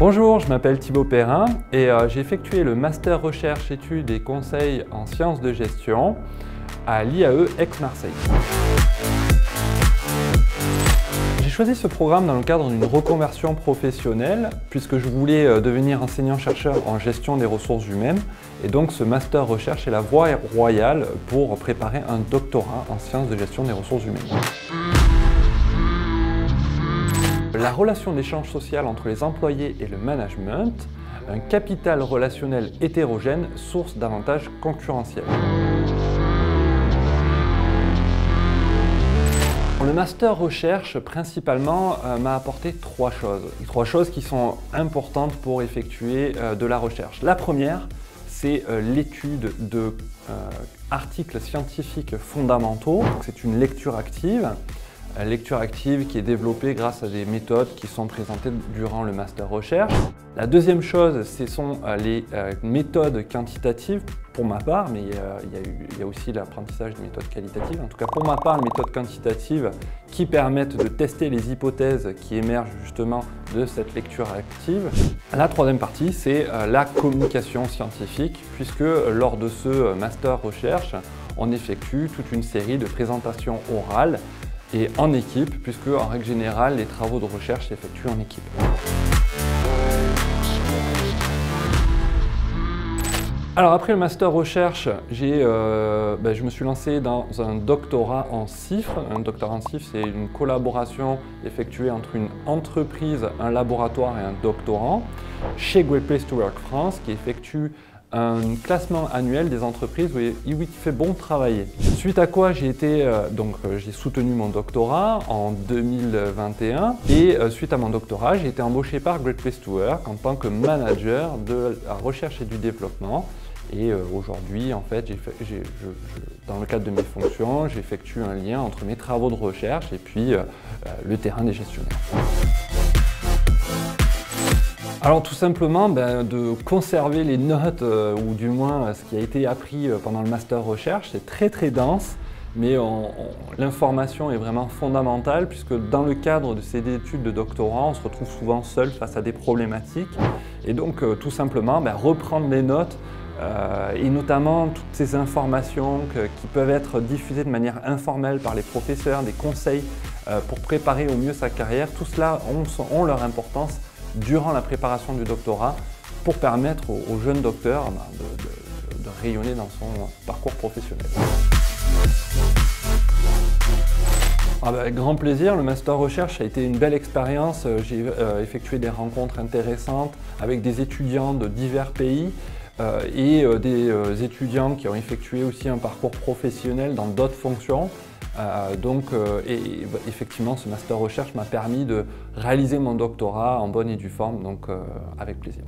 Bonjour, je m'appelle Thibaut Perrin et j'ai effectué le Master Recherche Études et Conseils en Sciences de Gestion à l'IAE Aix-Marseille. J'ai choisi ce programme dans le cadre d'une reconversion professionnelle puisque je voulais devenir enseignant-chercheur en gestion des ressources humaines et donc ce Master Recherche est la voie royale pour préparer un doctorat en sciences de gestion des ressources humaines. La relation d'échange social entre les employés et le management, un capital relationnel hétérogène, source d'avantages concurrentiels. Le Master Recherche, principalement, m'a apporté trois choses qui sont importantes pour effectuer de la recherche. La première, c'est l'étude d'articles scientifiques fondamentaux. C'est une lecture active. Lecture active qui est développée grâce à des méthodes qui sont présentées durant le Master Recherche. La deuxième chose, ce sont les méthodes quantitatives, pour ma part, mais il y a aussi l'apprentissage des méthodes qualitatives. En tout cas, pour ma part, les méthodes quantitatives qui permettent de tester les hypothèses qui émergent justement de cette lecture active. La troisième partie, c'est la communication scientifique, puisque lors de ce Master Recherche, on effectue toute une série de présentations orales et en équipe, puisque en règle générale, les travaux de recherche s'effectuent en équipe. Alors après le Master Recherche, je me suis lancé dans un doctorat en CIFRE. Un doctorat en CIFRE, c'est une collaboration effectuée entre une entreprise, un laboratoire et un doctorant chez Great Place to Work France qui effectue un classement annuel des entreprises où il fait bon travailler. Suite à quoi j'ai soutenu mon doctorat en 2021 et suite à mon doctorat, j'ai été embauché par Great Place to Work en tant que manager de la recherche et du développement. Et aujourd'hui, en fait, dans le cadre de mes fonctions, j'effectue un lien entre mes travaux de recherche et puis le terrain des gestionnaires. Alors tout simplement de conserver les notes ou du moins ce qui a été appris pendant le Master Recherche. C'est très dense, mais l'information est vraiment fondamentale puisque dans le cadre de ces études de doctorat, on se retrouve souvent seul face à des problématiques. Et donc tout simplement reprendre les notes et notamment toutes ces informations qui peuvent être diffusées de manière informelle par les professeurs, des conseils pour préparer au mieux sa carrière, tout cela ont leur importance durant la préparation du doctorat pour permettre aux jeunes docteurs de rayonner dans son parcours professionnel. Avec grand plaisir, le Master Recherche a été une belle expérience. J'ai effectué des rencontres intéressantes avec des étudiants de divers pays et des étudiants qui ont effectué aussi un parcours professionnel dans d'autres fonctions. Effectivement, ce Master Recherche m'a permis de réaliser mon doctorat en bonne et due forme, donc avec plaisir.